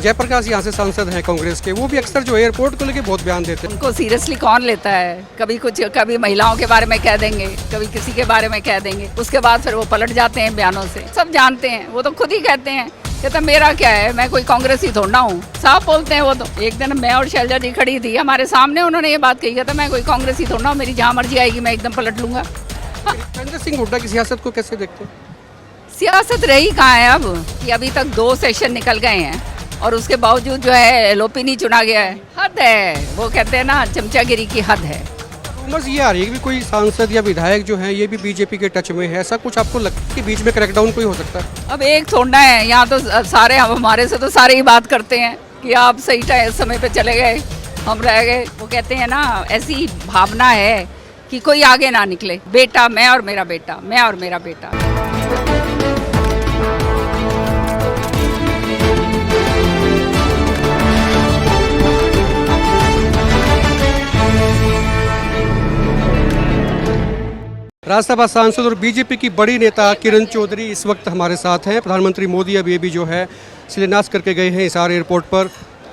जयप्रकाश यहाँ से सांसद हैं कांग्रेस के, वो भी अक्सर जो एयरपोर्ट को लेके बहुत बयान देते हैं। उनको सीरियसली कौन लेता है? कभी कुछ, कभी महिलाओं के बारे में कह देंगे, कभी किसी के बारे में कह देंगे, उसके बाद फिर वो पलट जाते हैं बयानों से। सब जानते हैं, वो तो खुद ही कहते हैं, कहते मेरा क्या है, मैं कोई कांग्रेसी थोड़ा हूँ, साफ बोलते हैं वो तो। एक दिन मैं और शैलजा जी खड़ी थी, हमारे सामने उन्होंने ये बात कही, कहता मैं कोई कांग्रेसी थोड़ा हूँ, मेरी जहाँ मर्जी आएगी मैं एकदम पलट लूंगा। संजय सिंह हुड्डा की सियासत को कैसे देखते हैं? सियासत रही कहाँ है अब कि अभी तक 2 सेशन निकल गए हैं और उसके बावजूद जो है एलओपी नहीं चुना गया है। हद है, वो कहते हैं ना चमचागिरी की हद है। रूमर्स ये आ रही है कि कोई सांसद या विधायक जो है ये भी बीजेपी के टच में है, ऐसा कुछ आपको लगता है कि बीच में क्रैकडाउन कोई हो सकता है? अब एक थोड़ा है, यहाँ तो सारे, हमारे से तो सारे ही बात करते हैं कि आप सही समय पे चले गए, हम रह गए। वो कहते हैं ना, ऐसी भावना है कि कोई आगे ना निकले, बेटा मैं और मेरा बेटा, मैं और मेरा बेटा। राज्यसभा सांसद और बीजेपी की बड़ी नेता किरण चौधरी इस वक्त हमारे साथ हैं। प्रधानमंत्री मोदी अभी अभी जो है शिलान्यास करके गए हैं हिसार एयरपोर्ट पर।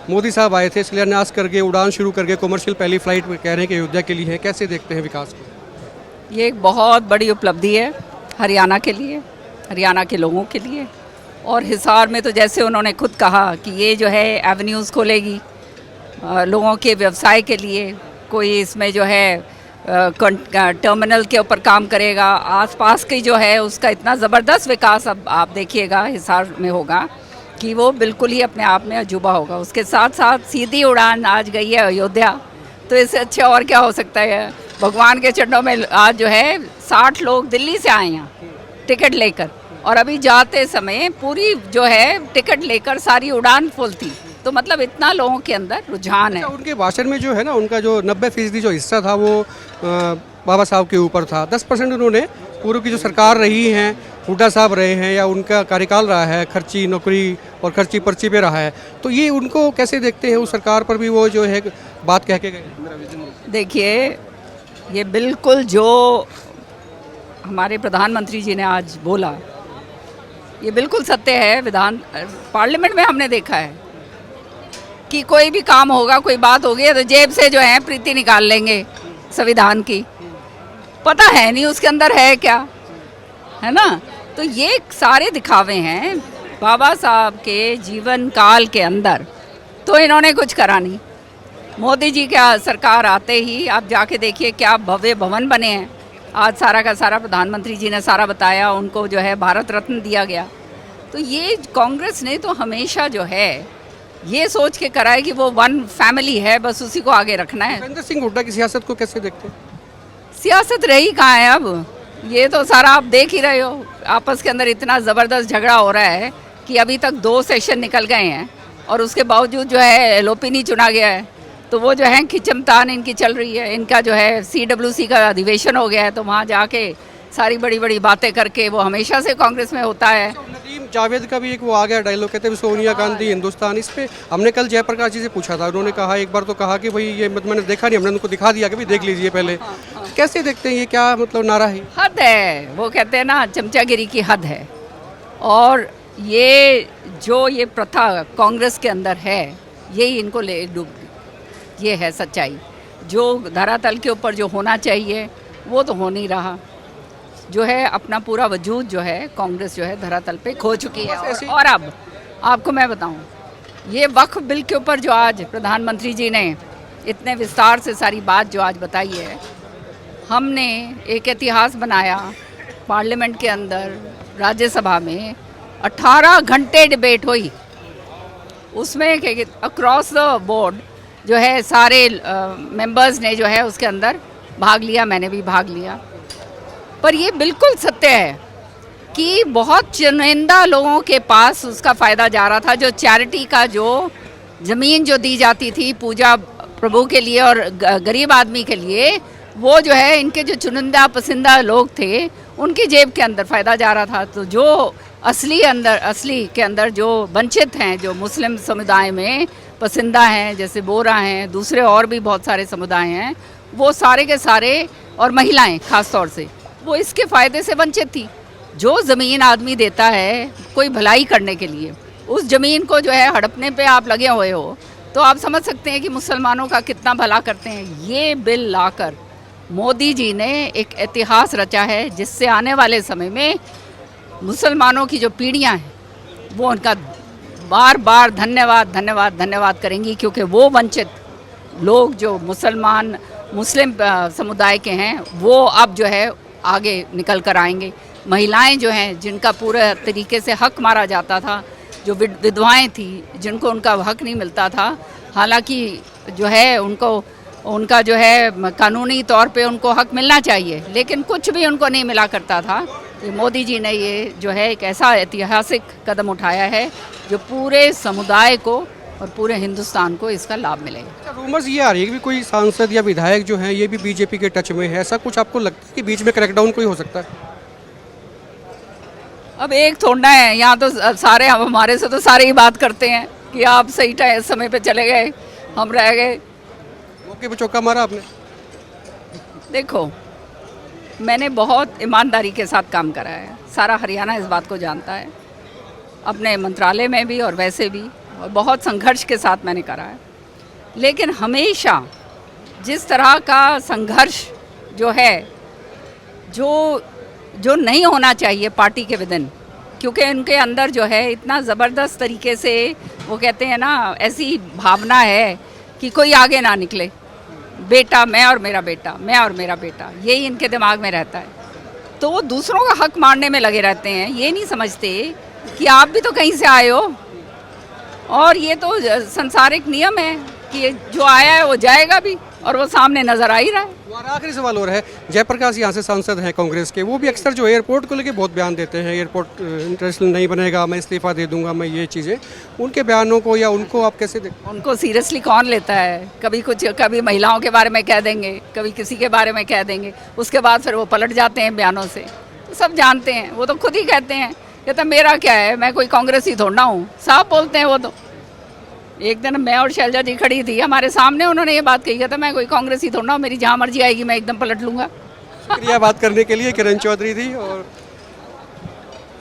मोदी साहब आए थे, शिलान्यास करके उड़ान शुरू करके कमर्शियल पहली फ्लाइट कह रहे हैं कि अयोध्या के लिए है। कैसे देखते हैं विकास को? ये एक बहुत बड़ी उपलब्धि है हरियाणा के लिए, हरियाणा के लोगों के लिए। और हिसार में तो जैसे उन्होंने खुद कहा कि ये जो है एवेन्यूज़ खोलेगी लोगों के व्यवसाय के लिए, कोई इसमें जो है टर्मिनल के ऊपर काम करेगा, आसपास की जो है उसका इतना ज़बरदस्त विकास अब आप देखिएगा हिसार में होगा कि वो बिल्कुल ही अपने आप में अजूबा होगा। उसके साथ साथ सीधी उड़ान आज गई है अयोध्या, तो इससे अच्छा और क्या हो सकता है। भगवान के चरणों में आज जो है 60 लोग दिल्ली से आए हैं टिकट लेकर, और अभी जाते समय पूरी जो है टिकट लेकर सारी उड़ान फुल थी। तो मतलब इतना लोगों के अंदर रुझान है। उनके भाषण में जो है ना, उनका जो 90% जो हिस्सा था वो बाबा साहब के ऊपर था। 10% उन्होंने पूर्व की जो सरकार रही है, हुड्डा साहब रहे हैं या उनका कार्यकाल रहा है, खर्ची नौकरी और खर्ची पर्ची पे रहा है। तो ये उनको कैसे देखते हैं? उस सरकार पर भी वो जो है बात कह के गए। देखिए, ये बिल्कुल जो हमारे प्रधानमंत्री जी ने आज बोला, ये बिल्कुल सत्य है। पार्लियामेंट में हमने देखा है कि कोई भी काम होगा, कोई बात होगी तो जेब से जो है प्रीति निकाल लेंगे संविधान की, पता है नहीं उसके अंदर है क्या, है ना। तो ये सारे दिखावे हैं बाबा साहब के जीवन काल के अंदर, तो इन्होंने कुछ करा नहीं। मोदी जी क्या सरकार आते ही आप जाके देखिए क्या भव्य भवन बने हैं। आज सारा का सारा प्रधानमंत्री जी ने सारा बताया, उनको जो है भारत रत्न दिया गया। तो ये कांग्रेस ने तो हमेशा जो है ये सोच के करा है कि वो वन फैमिली है, बस उसी को आगे रखना है। संजय सिंह हुड्डा की सियासत को कैसे देखते हैं? सियासत रही कहाँ है अब? ये तो सारा आप देख ही रहे हो, आपस के अंदर इतना ज़बरदस्त झगड़ा हो रहा है कि अभी तक 2 सेशन निकल गए हैं और उसके बावजूद जो है एलओपी नहीं चुना गया है। तो वो जो है खिंचमतान इनकी चल रही है। इनका जो है CWC का अधिवेशन हो गया है, तो वहाँ जाके सारी बड़ी बड़ी बातें करके, वो हमेशा से कांग्रेस में होता है। नदीम जावेद का भी एक वो आ गया डायलॉग, कहते हैं सोनिया गांधी हिंदुस्तान। इस पे हमने कल जयप्रकाश जी से पूछा था, उन्होंने कहा एक बार तो कहा कि भाई ये मैंने देखा नहीं, हमने उनको दिखा दिया कि भाई देख लीजिए पहले। कैसे देखते हैं ये, क्या मतलब नारा है? हद है, वो कहते हैं ना चमचागिरी की हद है। और ये जो ये प्रथा कांग्रेस के अंदर है, यही इनको ले डूब, ये है सच्चाई। जो धरातल के ऊपर जो होना चाहिए वो तो हो नहीं रहा। जो है अपना पूरा वजूद जो है कांग्रेस जो है धरातल पे खो चुकी है। और अब आपको मैं बताऊं, ये वक्फ बिल के ऊपर जो आज प्रधानमंत्री जी ने इतने विस्तार से सारी बात जो आज बताई है, हमने एक इतिहास बनाया पार्लियामेंट के अंदर। राज्यसभा में 18 घंटे डिबेट हुई, उसमें अक्रॉस द बोर्ड जो है सारे मेंबर्स ने जो है उसके अंदर भाग लिया, मैंने भी भाग लिया। पर ये बिल्कुल सत्य है कि बहुत चुनिंदा लोगों के पास उसका फ़ायदा जा रहा था। जो चैरिटी का जो ज़मीन जो दी जाती थी पूजा प्रभु के लिए और गरीब आदमी के लिए, वो जो है इनके जो चुनिंदा पसंदीदा लोग थे उनकी जेब के अंदर फ़ायदा जा रहा था। तो जो असली के अंदर जो वंचित हैं, जो मुस्लिम समुदाय में पसंदीदा हैं, जैसे बोरा हैं, दूसरे और भी बहुत सारे समुदाय हैं, वो सारे के सारे, और महिलाएं ख़ास तौर से, वो इसके फ़ायदे से वंचित थी। जो ज़मीन आदमी देता है कोई भलाई करने के लिए, उस ज़मीन को जो है हड़पने पे आप लगे हुए हो, तो आप समझ सकते हैं कि मुसलमानों का कितना भला करते हैं। ये बिल लाकर मोदी जी ने एक इतिहास रचा है, जिससे आने वाले समय में मुसलमानों की जो पीढ़ियां हैं वो उनका बार बार धन्यवाद धन्यवाद धन्यवाद करेंगी, क्योंकि वो वंचित लोग जो मुस्लिम समुदाय के हैं वो अब जो है आगे निकल कर आएंगे। महिलाएं जो हैं, जिनका पूरे तरीके से हक मारा जाता था, जो विधवाएं थी, जिनको उनका हक नहीं मिलता था, हालांकि जो है उनका जो है कानूनी तौर पे उनको हक मिलना चाहिए, लेकिन कुछ भी उनको नहीं मिला करता था। मोदी जी ने ये जो है एक ऐसा ऐतिहासिक कदम उठाया है जो पूरे समुदाय को और पूरे हिंदुस्तान को इसका लाभ मिलेगा। रूमर्स ये आ रही है कि कोई सांसद या विधायक जो हैं ये भी बीजेपी के टच में है, ऐसा कुछ आपको लगता है कि बीच में क्रैकडाउन कोई हो सकता है? अब एक थोड़ा है, यहाँ तो सारे हमारे से तो सारे ही बात करते हैं कि आप सही समय पे चले गए, हम रह गए। मौके पे चौका मारा आपने? देखो, मैंने बहुत ईमानदारी के साथ काम करा है, सारा हरियाणा इस बात को जानता है, अपने मंत्रालय में भी और वैसे भी, और बहुत संघर्ष के साथ मैंने करा है। लेकिन हमेशा जिस तरह का संघर्ष जो है, जो नहीं होना चाहिए पार्टी के विदिन, क्योंकि उनके अंदर जो है इतना ज़बरदस्त तरीके से वो कहते हैं ना, ऐसी भावना है कि कोई आगे ना निकले, बेटा मैं और मेरा बेटा, मैं और मेरा बेटा, यही इनके दिमाग में रहता है। तो वो दूसरों का हक मारने में लगे रहते हैं, ये नहीं समझते कि आप भी तो कहीं से आए हो, और ये तो संसारिक नियम है कि जो आया है वो जाएगा भी, और वो सामने नजर आ ही रहा है। और आखिरी सवाल और है, जयप्रकाश यहाँ से सांसद हैं कांग्रेस के, वो भी अक्सर जो एयरपोर्ट को लेके बहुत बयान देते हैं, एयरपोर्ट इंटरनेशनल नहीं बनेगा, मैं इस्तीफा दे दूंगा, मैं ये चीज़ें, उनके बयानों को या उनको आप कैसे देखते हैं? उनको सीरियसली कौन लेता है? कभी महिलाओं के बारे में कह देंगे, कभी किसी के बारे में कह देंगे, उसके बाद फिर वो पलट जाते हैं बयानों से। तो सब जानते हैं, वो तो खुद ही कहते हैं, कहते मेरा क्या है, मैं कोई कांग्रेसी थोड़ा हूँ, साफ बोलते हैं वो तो। एक दिन मैं और शैलजा जी खड़ी थी हमारे सामने, उन्होंने ये बात कही, कहता मैं कोई कांग्रेसी थोड़ा हूँ, मेरी जहाँ मर्जी आएगी मैं एकदम पलट लूँगा। शुक्रिया बात करने के लिए। किरण चौधरी थी और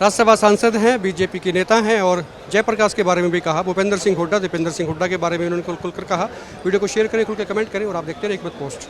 राज्यसभा सांसद हैं, बीजेपी के नेता हैं, और जयप्रकाश के बारे में भी कहा, भूपेंद्र सिंह हुड्डा, दीपेंद्र सिंह हुड्डा के बारे में उन्होंने खुलकर कहा। वीडियो को शेयर करें, खुल के कमेंट करें, और आप देखते रहे एक बात पोस्ट।